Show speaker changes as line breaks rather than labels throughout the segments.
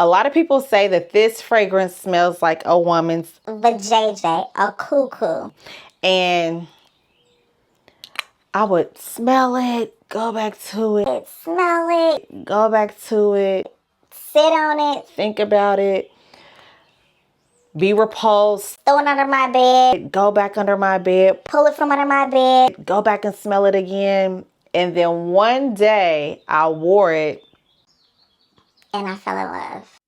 A lot of people say that this fragrance smells like a woman's
vajayjay, a cuckoo.
And I would smell it, go back to it,
smell it,
go back to it,
sit on it,
think about it, be repulsed,
throw it under my bed,
go back under my bed,
pull it from under my bed,
go back and smell it again. And then one day I wore it
and I fell in love.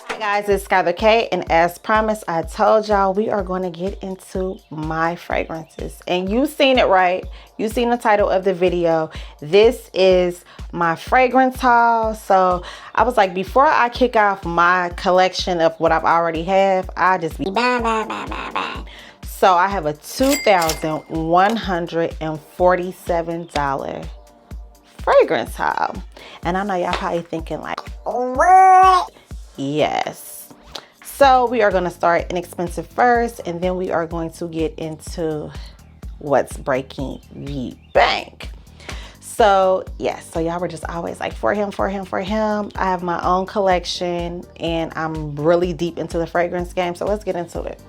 Hi guys, it's Skylar K, and as promised, I told y'all we are going to get into my fragrances. And you seen it right. You seen the title of the video. This is my fragrance haul. So I was like, before I kick off my collection of what I've already have, I just be
bang, bang, bang, bang, bang.
So I have a $2,147 fragrance haul. And I know y'all probably thinking like,
what?
Yes. So we are going to start inexpensive first, and then we are going to get into what's breaking the bank. So yes, so y'all were just always like, for him. I have my own collection, and I'm really deep into the fragrance game. So let's get into it.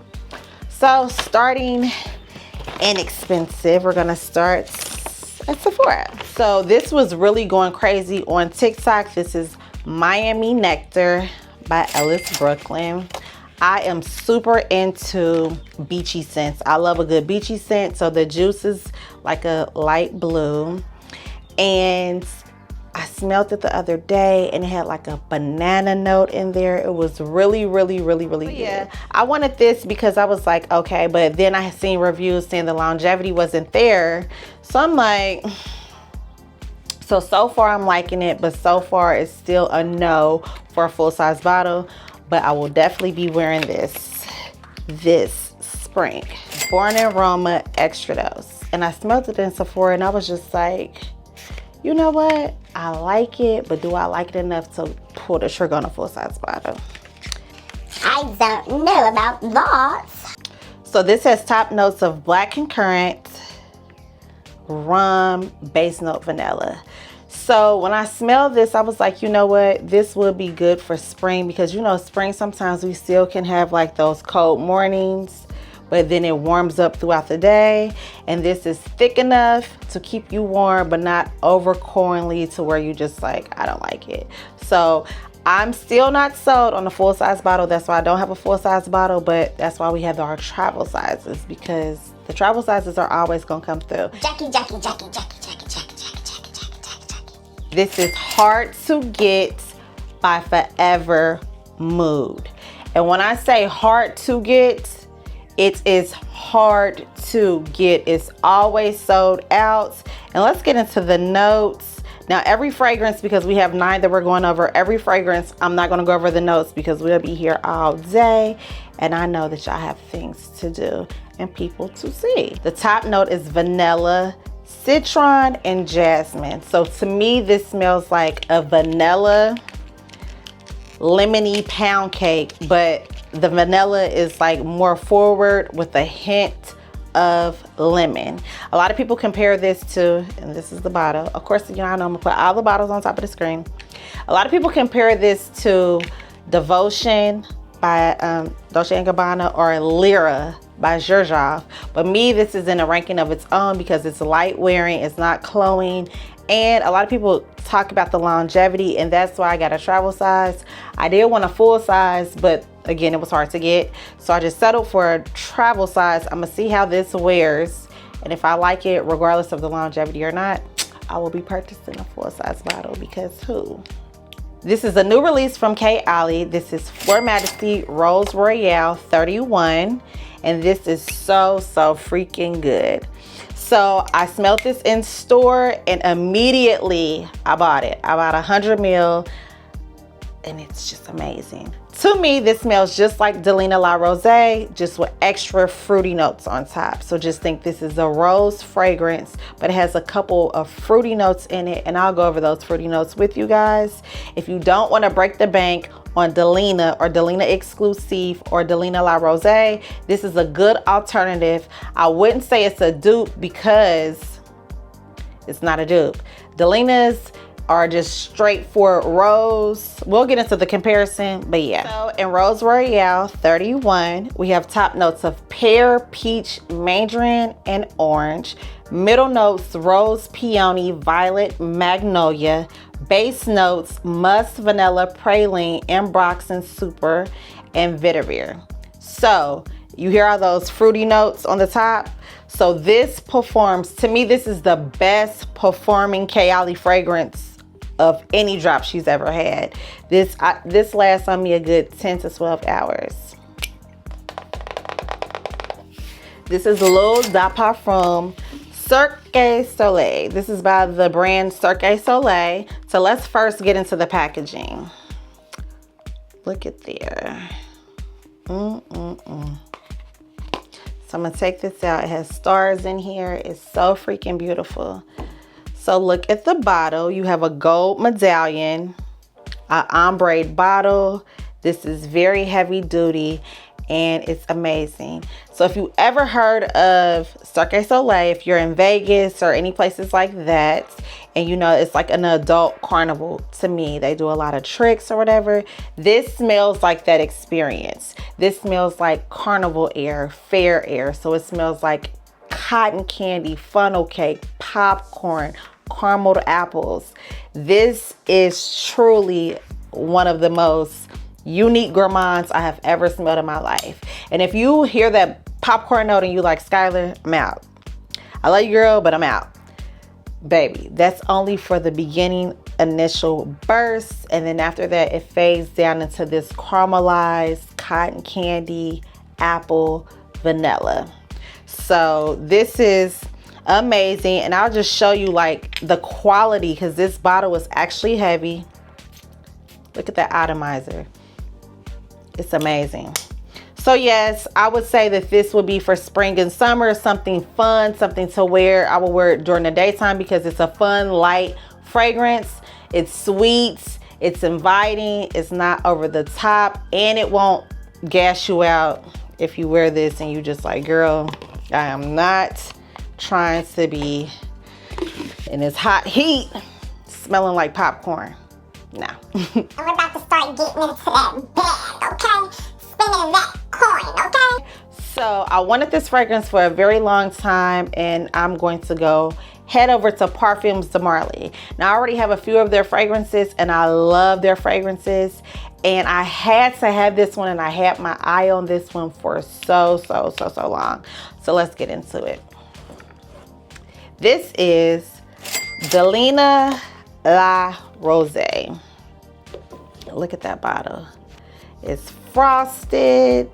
So starting inexpensive, we're going to start at Sephora. So this was really going crazy on TikTok. This is Miami Nectar by Ellis Brooklyn. I am super into beachy scents. I love a good beachy scent. So the juice is like a light blue, and I smelled it the other day and it had like a banana note in there. It was really good. Yeah, I wanted this because I was like, okay, but then I had seen reviews saying the longevity wasn't there. So I'm like, so far I'm liking it, but so far it's still a no for a full-size bottle. But I will definitely be wearing this spring. Born in Roma, Extradose. And I smelled it in Sephora and I was just like, you know what? I like it, but do I like it enough to pull the trigger on a full-size bottle?
I don't know about that.
So this has top notes of black concurrent, rum, base note vanilla. So when I smelled this, I was like, you know what, this would be good for spring, because you know, spring sometimes we still can have like those cold mornings, but then it warms up throughout the day, and this is thick enough to keep you warm but not overcoringly to where you just like, I don't like it. So I'm still not sold on the full-size bottle. That's why I don't have a full-size bottle, but that's why we have our travel sizes, because the travel sizes are always gonna come through.
Jackie.
This is Hard to Get by Forever Mood. And when I say hard to get, it is hard to get. It's always sold out. And let's get into the notes. Now, every fragrance, because we have 9 that we're going over, every fragrance, I'm not going to go over the notes because we'll be here all day. And I know that y'all have things to do and people to see. The top note is vanilla, citron, and jasmine. So to me, this smells like a vanilla lemony pound cake, but the vanilla is like more forward with a hint of lemon. A lot of people compare this to, and this is the bottle. Of course, you know, I know I'm gonna put all the bottles on top of the screen. A lot of people compare this to Devotion by Dolce & Gabbana or Lyra by Xerjoff. But me, this is in a ranking of its own because it's light wearing, it's not cloying, and a lot of people talk about the longevity, and that's why I got a travel size. I did want a full size, but again, it was hard to get, so I just settled for a travel size. I'm gonna see how this wears, and if I like it, regardless of the longevity or not, I will be purchasing a full size bottle, because who? This is a new release from Kayali. This is for Majesty Rose Royale 31, and this is so freaking good. So I smelled this in store and immediately I bought it. I bought 100 ml and it's just amazing. To me, this smells just like Delina La Rosèe, just with extra fruity notes on top. So just think this is a rose fragrance, but it has a couple of fruity notes in it, and I'll go over those fruity notes with you guys. If you don't want to break the bank on Delina or Delina Exclusif or Delina La Rosèe, this is a good alternative. I wouldn't say it's a dupe because it's not a dupe. Delina's are just straightforward rose. We'll get into the comparison, but yeah. So in Rose Royale 31, we have top notes of pear, peach, mandarin, and orange. Middle notes, rose, peony, violet, magnolia. Base notes, musk, vanilla, praline, ambroxan, super, and vetiver. So you hear all those fruity notes on the top? So this performs, to me, this is the best performing Kayali fragrance of any drop she's ever had. This lasts on me a good 10 to 12 hours. This is L'OOOOVE de Parfum Cirque Soleil. This is by the brand Cirque Soleil. So let's first get into the packaging. Look at there. So I'm gonna take this out. It has stars in here. It's so freaking beautiful. So look at the bottle. You have a gold medallion, an ombre bottle. This is very heavy duty and it's amazing. So if you ever heard of Cirque Soleil, if you're in Vegas or any places like that, and you know it's like an adult carnival, to me they do a lot of tricks or whatever, this smells like that experience. This smells like carnival air, fair air. So it smells like cotton candy, funnel cake, popcorn, carameled apples. This is truly one of the most unique gourmands I have ever smelled in my life. And if you hear that popcorn note and you like, Skylar, I'm out. I love you, girl, but I'm out. Baby, that's only for the beginning initial burst, and then after that it fades down into this caramelized cotton candy, apple, vanilla. So this is amazing, and I'll just show you like the quality, because this bottle is actually heavy. Look at that atomizer. It's amazing. So yes, I would say that this would be for spring and summer, something fun, something to wear. I will wear it during the daytime because it's a fun, light fragrance. It's sweet, it's inviting, it's not over the top, and it won't gas you out if you wear this and you just like, girl, I am not trying to be in this hot heat smelling like popcorn. No.
And we're about to start getting into that bag, okay? Spending that coin, okay?
So I wanted this fragrance for a very long time, and I'm going to go head over to Parfums de Marly. Now I already have a few of their fragrances and I love their fragrances, and I had to have this one, and I had my eye on this one for so long. So let's get into it. This is Delina La Rosèe. Look at that bottle. It's frosted.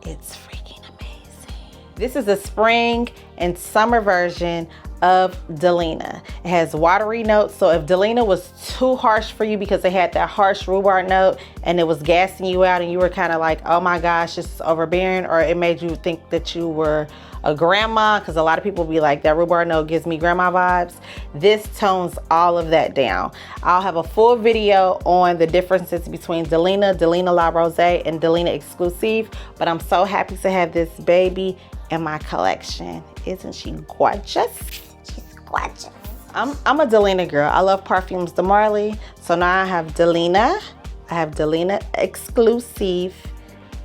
It's freaking amazing. This is a spring and summer version of Delina. It has watery notes. So if Delina was too harsh for you because it had that harsh rhubarb note and it was gassing you out and you were kind of like, oh my gosh, this is overbearing, or it made you think that you were a grandma, because a lot of people be like, that rhubarb note gives me grandma vibes. This tones all of that down. I'll have a full video on the differences between Delina La Rosèe, and Delina Exclusif, but I'm so happy to have this baby in my collection. Isn't she gorgeous?
She's gorgeous.
I'm a Delina girl. I love Parfums de Marly. So now I have Delina. I have Delina Exclusif.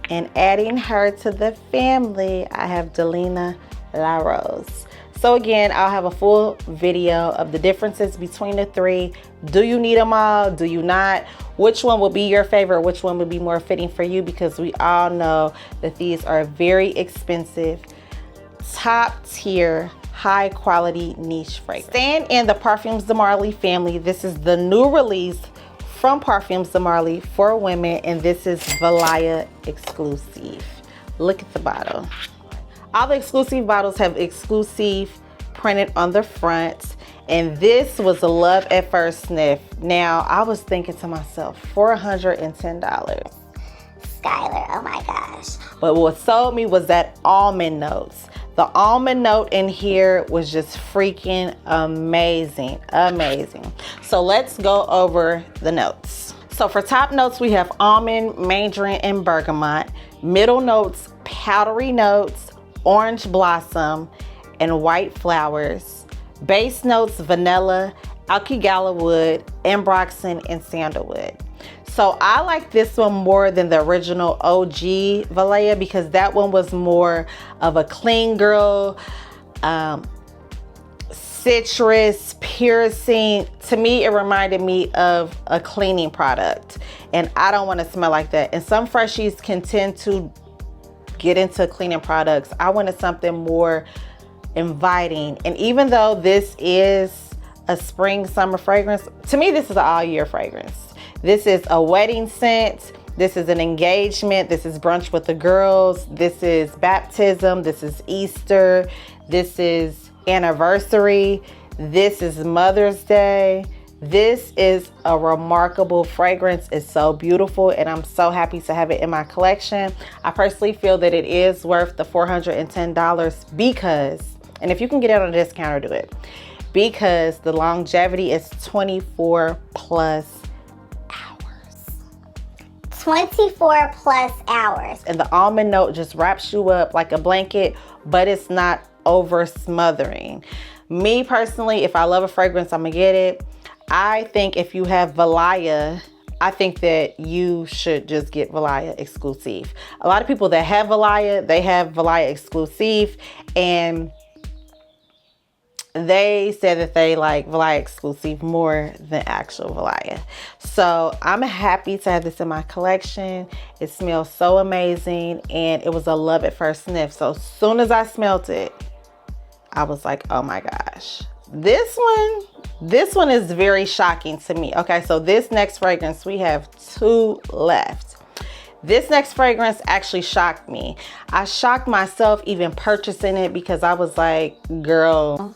And adding her to the family, I have Delina La Rose. So again, I'll have a full video of the differences between the three. Do you need them all? Do you not? Which one will be your favorite? Which one would be more fitting for you? Because we all know that these are very expensive, top tier, high quality niche fragrance. Staying in the Parfums de Marly family, this is the new release from Parfums de Marly for women, and this is Valaya Exclusif. Look at the bottle. All the exclusive bottles have exclusive printed on the front, and this was a love at first sniff. Now I was thinking to myself, $410.
Skylar, oh my gosh.
But what sold me was that almond notes. The almond note in here was just freaking amazing, amazing. So let's go over the notes. So for top notes, we have almond, mandarin, and bergamot. Middle notes, powdery notes, orange blossom, and white flowers. Base notes, vanilla, alkygala wood, ambroxan, and sandalwood. So I like this one more than the original OG Valaya because that one was more of a clean girl, citrus, piercing. To me, it reminded me of a cleaning product, and I don't want to smell like that. And some freshies can tend to get into cleaning products. I wanted something more inviting. And even though this is a spring summer fragrance, to me this is an all year fragrance. This is a wedding scent, this is an engagement, this is brunch with the girls, this is baptism, this is Easter, this is anniversary, this is Mother's Day. This is a remarkable fragrance. It's so beautiful, and I'm so happy to have it in my collection. I personally feel that it is worth the $410 because, and if you can get it on a discount, do it, because the longevity is 24 plus hours.
24 plus hours.
And the almond note just wraps you up like a blanket, but it's not over smothering. Me personally, if I love a fragrance, I'm gonna get it. I think if you have Valaya, I think that you should just get Valaya Exclusif. A lot of people that have Valaya, they have Valaya Exclusif, and they said that they like Valaya Exclusif more than actual Valaya. So I'm happy to have this in my collection. It smells so amazing, and it was a love at first sniff. So as soon as I smelled it, I was like, oh my gosh. This one is very shocking to me. Okay, so this next fragrance, we have 2 left. This next fragrance actually shocked me. I shocked myself even purchasing it because I was like, girl,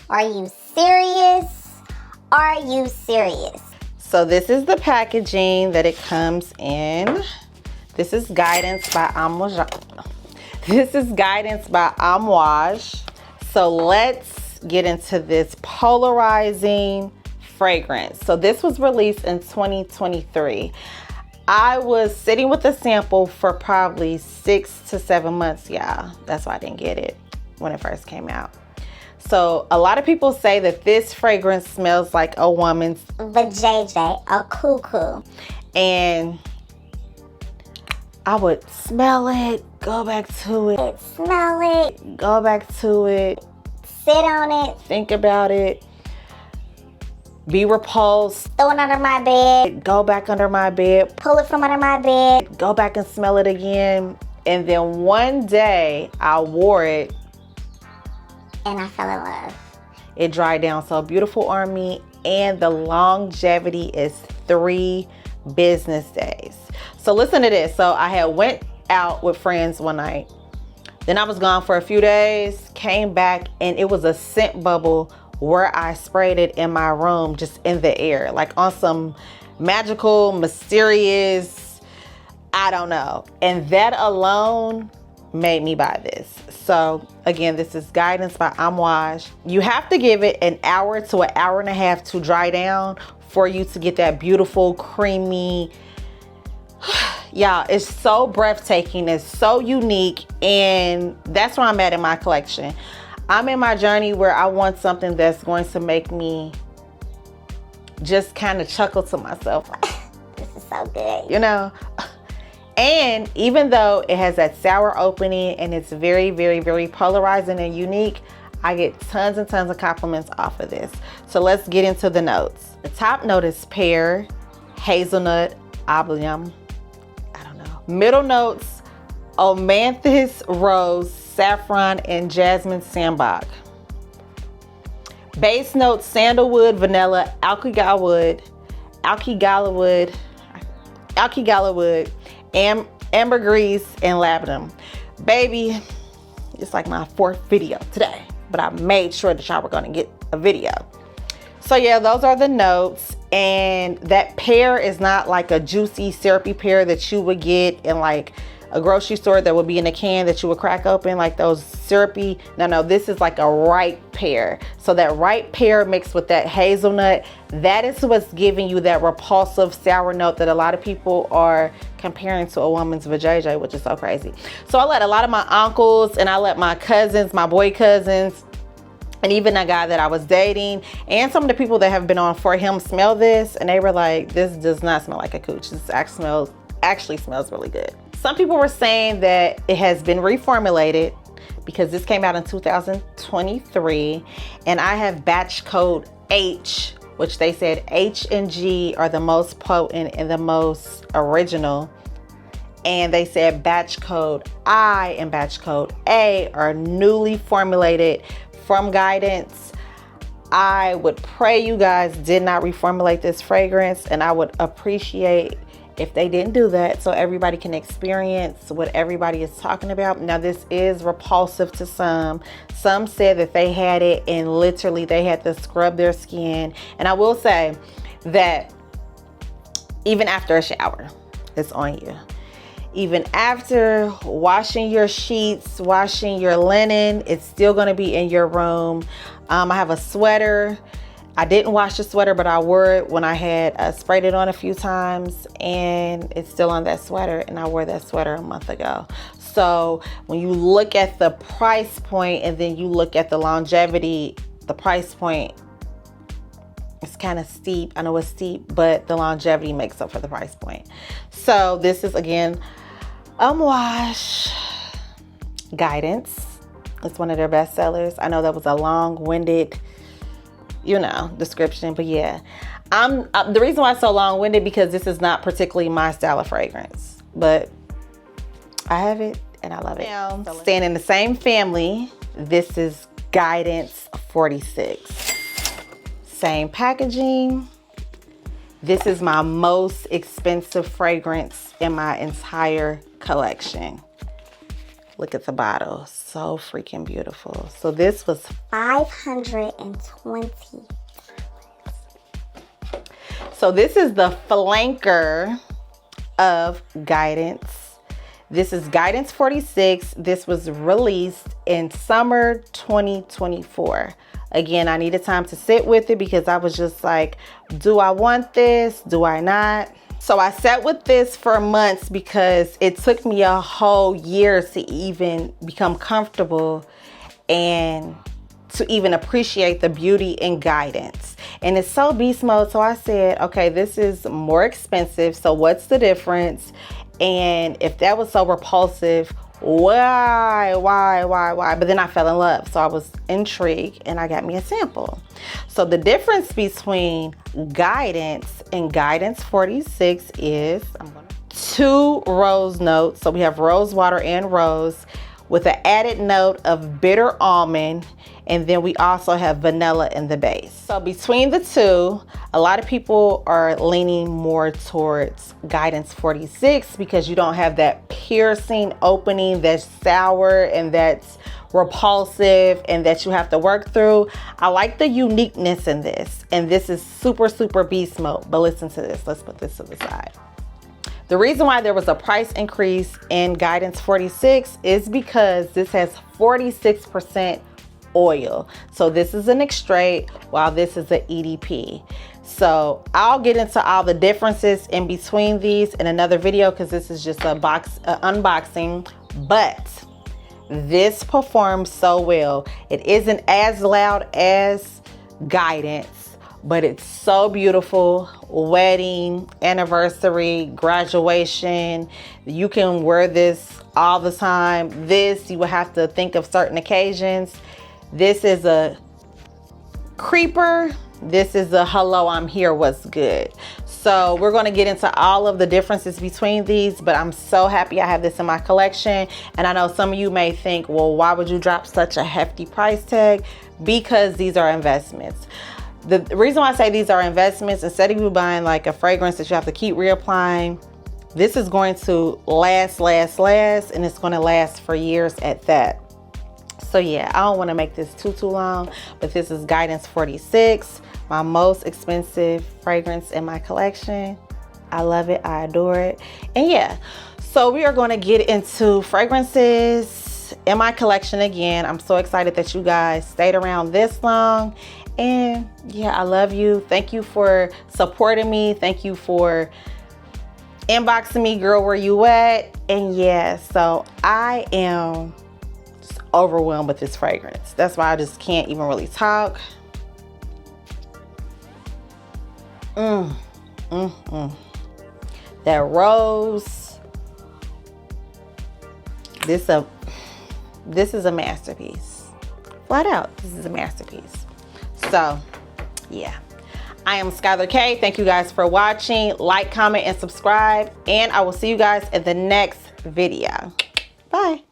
are you serious? Are you serious?
So this is the packaging that it comes in. This is Guidance by Amouage. This is Guidance by Amouage. So let's get into this Polarizing fragrance. So this was released in 2023. I was sitting with the sample for probably 6 to 7 months, y'all. That's why I didn't get it when it first came out. So a lot of people say that this fragrance smells like a woman's
vajayjay, a cuckoo.
And I would smell it, go back to it,
smell it,
go back to it,
sit on it,
think about it, be repulsed,
throw it under my bed,
go back under my bed,
pull it from under my bed,
go back and smell it again. And then one day I wore it
and I fell in love.
It dried down so beautiful on me, and the longevity is 3 business days. So listen to this. So I had went out with friends one night. Then I was gone for a few days, came back, and it was a scent bubble where I sprayed it in my room, just in the air, like on some magical, mysterious, I don't know. And that alone made me buy this. So again, this is Guidance by Amouage. You have to give it an hour to an hour and a half to dry down for you to get that beautiful, creamy, y'all, it's so breathtaking. It's so unique, and that's where I'm at in my collection. I'm in my journey where I want something that's going to make me just kind of chuckle to myself.
This is so good.
You know? And even though it has that sour opening and it's very, very, very polarizing and unique, I get tons and tons of compliments off of this. So let's get into the notes. The top note is pear, hazelnut, oblium. Middle notes, Omanthus, rose, saffron, and jasmine sambac. Base notes, sandalwood, vanilla, alkygala wood, ambergris, and labdanum. Baby, it's like my 4th video today, but I made sure that y'all were gonna get a video. So yeah, those are the notes. And that pear is not like a juicy, syrupy pear that you would get in like a grocery store that would be in a can that you would crack open, like those syrupy. No, this is like a ripe pear. So that ripe pear mixed with that hazelnut, that is what's giving you that repulsive sour note that a lot of people are comparing to a woman's vajayjay, which is so crazy. So I let a lot of my uncles and I let my cousins, my boy cousins, And even a guy that I was dating and some of the people that have been on for him smell this, and they were like, this does not smell like a cooch. This actually smells really good. Some people were saying that it has been reformulated because this came out in 2023, and I have batch code H, which they said H and G are the most potent and the most original. And they said batch code I and batch code A are newly formulated from Guidance. I would pray you guys did not reformulate this fragrance, and I would appreciate if they didn't do that so everybody can experience what everybody is talking about. Now, this is repulsive to some. Some said that they had it and literally they had to scrub their skin. And I will say that even after a shower, it's on you. Even after washing your sheets, washing your linen, it's still gonna be in your room. I have a sweater. I didn't wash the sweater, but I wore it when I had sprayed it on a few times, and it's still on that sweater, and I wore that sweater a month ago. So when you look at the price point and then you look at the longevity, the price point is kind of steep. I know it's steep, but the longevity makes up for the price point. So this is, again, wash Guidance. It's one of their best sellers. I know that was a long-winded, description, but yeah, the reason why it's so long-winded because this is not particularly my style of fragrance, but I have it and I love it. Now, staying in the same family, this is Guidance 46. Same packaging. This is my most expensive fragrance in my entire collection. Look at the bottle, so freaking beautiful. So this was
$520.
So this is the flanker of Guidance. This is Guidance 46. This was released in summer 2024. Again, I needed time to sit with it because I was just like, do I want this? Do I not? So I sat with this for months because it took me a whole year to even become comfortable and to even appreciate the beauty in Guidance. And it's so beast mode. So I said, okay, this is more expensive. So what's the difference? And if that was so repulsive, why? But then I fell in love. So I was intrigued and I got me a sample. So the difference between Guidance and Guidance 46 is 2 rose notes. So we have rose water and rose with an added note of bitter almond. And then we also have vanilla in the base. So between the two, a lot of people are leaning more towards Guidance 46 because you don't have that piercing opening that's sour and that's repulsive and that you have to work through. I like the uniqueness in this. And this is super, super beast mode. But listen to this. Let's put this to the side. The reason why there was a price increase in Guidance 46 is because this has 46% oil. So this is an extrait while this is an EDP. So I'll get into all the differences in between these in another video because this is just a unboxing, but this performs so well. It isn't as loud as Guidance, but it's so beautiful. Wedding, anniversary, graduation, you can wear this all the time. This, you will have to think of certain occasions. This is a creeper. This is a hello, I'm here, what's good. So we're going to get into all of the differences between these, but I'm so happy I have this in my collection. And I know some of you may think, well, why would you drop such a hefty price tag? Because these are investments. The reason why I say these are investments, instead of you buying like a fragrance that you have to keep reapplying, this is going to last, and it's going to last for years at that. So yeah, I don't want to make this too long, but this is Guidance 46, my most expensive fragrance in my collection. I love it, I adore it. And yeah, so we are going to get into fragrances in my collection again. I'm so excited that you guys stayed around this long. And yeah, I love you. Thank you for supporting me. Thank you for inboxing me, girl, where you at? And yeah, so I am overwhelmed with this fragrance. That's why I just can't even really talk. That rose. This is a masterpiece. Flat out, this is a masterpiece. So, yeah. I am Skylar K. Thank you guys for watching. Like, comment, and subscribe. And I will see you guys in the next video. Bye.